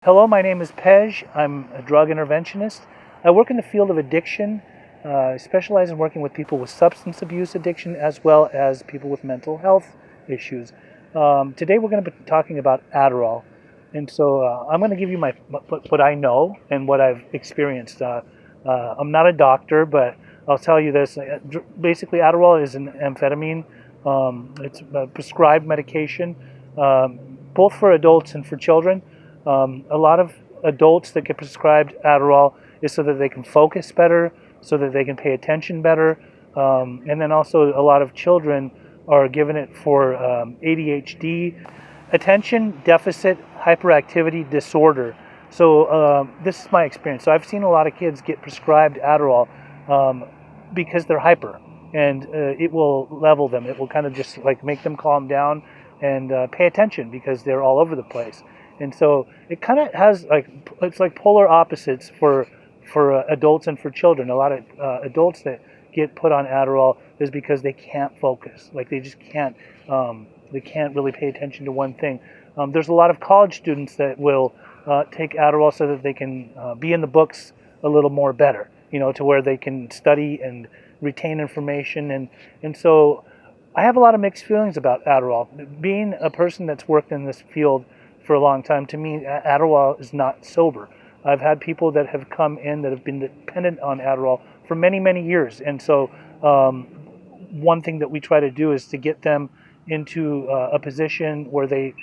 Hello, my name is Pej. I'm a drug interventionist. I work in the field of addiction. I specialize in working with people with substance abuse addiction as well as people with mental health issues. Today we're going to be talking about Adderall. And so I'm going to give you what I know and what I've experienced. I'm not a doctor, but I'll tell you this. Basically, Adderall is an amphetamine. It's a prescribed medication, both for adults and for children. A lot of adults that get prescribed Adderall is so that they can focus better, so that they can pay attention better. And then also a lot of children are given it for ADHD, attention deficit hyperactivity disorder. So this is my experience. So I've seen a lot of kids get prescribed Adderall because they're hyper, and it will level them. It will kind of just like make them calm down and pay attention because they're all over the place. And so it kind of has it's like polar opposites for adults and for children. A lot of adults that get put on Adderall is because they can't focus. Like they just can't. They can't really pay attention to one thing. There's a lot of college students that will take Adderall so that they can be in the books a little more better. To where they can study and retain information. And so I have a lot of mixed feelings about Adderall. Being a person that's worked in this field for a long time, to me, Adderall is not sober. I've had people that have come in that have been dependent on Adderall for many, many years. And so one thing that we try to do is to get them into a position where they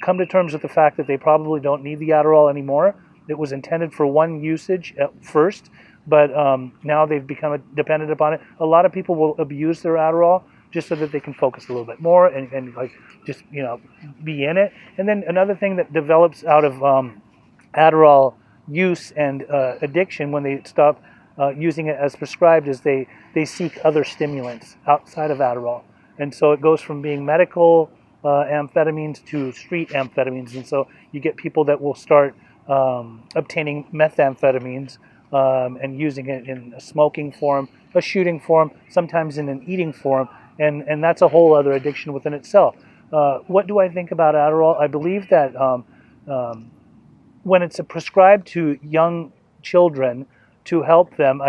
come to terms with the fact that they probably don't need the Adderall anymore. It was intended for one usage at first, but now they've become dependent upon it. A lot of people will abuse their Adderall just so that they can focus a little bit more and like just be in it. And then another thing that develops out of Adderall use and addiction when they stop using it as prescribed is they seek other stimulants outside of Adderall. And so it goes from being medical amphetamines to street amphetamines. And so you get people that will start obtaining methamphetamines and using it in a smoking form, a shooting form, sometimes in an eating form. And that's a whole other addiction within itself. What do I think about Adderall? I believe that when it's prescribed to young children to help them,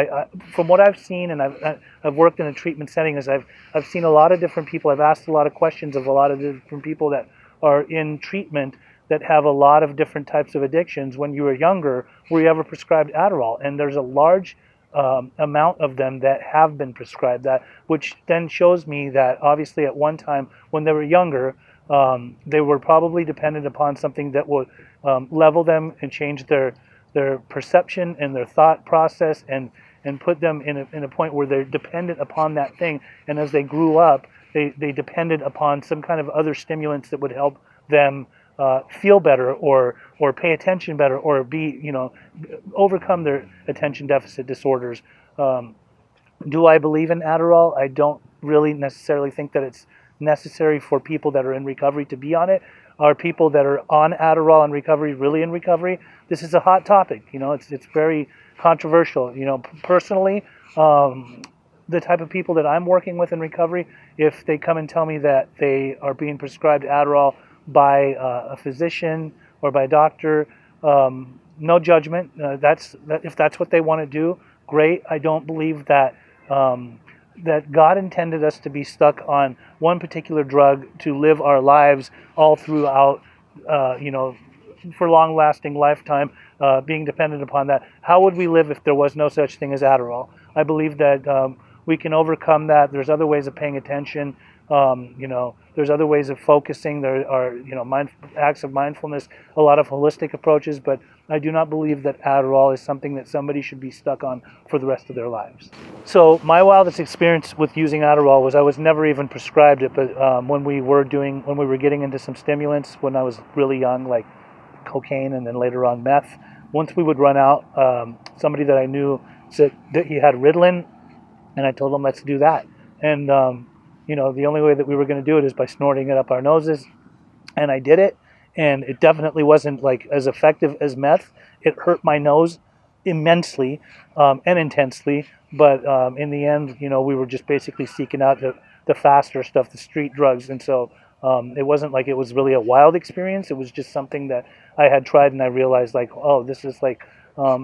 from what I've seen, and I've worked in a treatment setting, is I've seen a lot of different people. I've asked a lot of questions of a lot of different people that are in treatment that have a lot of different types of addictions. When you were younger, were you ever prescribed Adderall? And there's a large amount of them that have been prescribed that, which then shows me that obviously at one time when they were younger, they were probably dependent upon something that would level them and change their perception and their thought process and put them in a point where they're dependent upon that thing. And as they grew up, they depended upon some kind of other stimulants that would help them feel better or pay attention better or overcome their attention deficit disorders. Do I believe in Adderall? I don't really necessarily think that it's necessary for people that are in recovery to be on it. Are people that are on Adderall in recovery really in recovery? This is a hot topic. It's very controversial. Personally, the type of people that I'm working with in recovery, if they come and tell me that they are being prescribed Adderall by a physician or by a doctor, no judgment. If that's what they want to do, great. I don't believe that that God intended us to be stuck on one particular drug to live our lives all throughout, for long-lasting lifetime, being dependent upon that. How would we live if there was no such thing as Adderall? I believe that we can overcome that. There's other ways of paying attention. There's other ways of focusing. There are, acts of mindfulness, a lot of holistic approaches, but I do not believe that Adderall is something that somebody should be stuck on for the rest of their lives. So my wildest experience with using Adderall was I was never even prescribed it, but when we were getting into some stimulants when I was really young, like cocaine and then later on meth, once we would run out, somebody that I knew said that he had Ritalin, and I told him, let's do that. And the only way that we were going to do it is by snorting it up our noses. And I did it, and it definitely wasn't like as effective as meth. It hurt my nose immensely and intensely. But in the end, we were just basically seeking out the faster stuff, the street drugs. And so It wasn't like it was really a wild experience. It was just something that I had tried, and I realized like, oh, this is like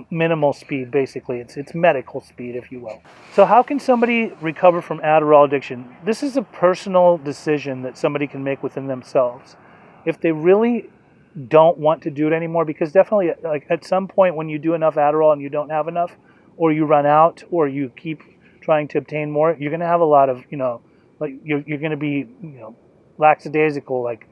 minimal speed. Basically, it's medical speed, if you will. So how can somebody recover from Adderall addiction? This is a personal decision that somebody can make within themselves. If they really don't want to do it anymore, because definitely like at some point when you do enough Adderall and you don't have enough, or you run out, or you keep trying to obtain more, you're going to have a lot of, like you're going to be, lackadaisical, like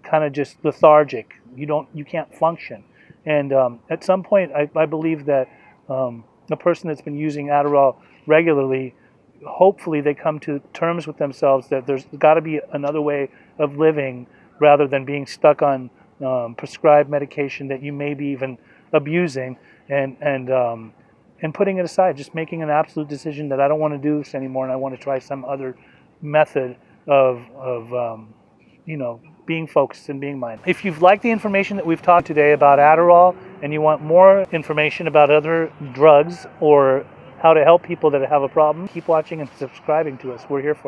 kind of just lethargic. You can't function. And at some point, I believe that a person that's been using Adderall regularly, hopefully they come to terms with themselves that there's got to be another way of living rather than being stuck on prescribed medication that you may be even abusing, and putting it aside, just making an absolute decision that I don't want to do this anymore and I want to try some other method of being focused and being mindful. If you've liked the information that we've talked today about Adderall and you want more information about other drugs or how to help people that have a problem, keep watching and subscribing to us. We're here for you.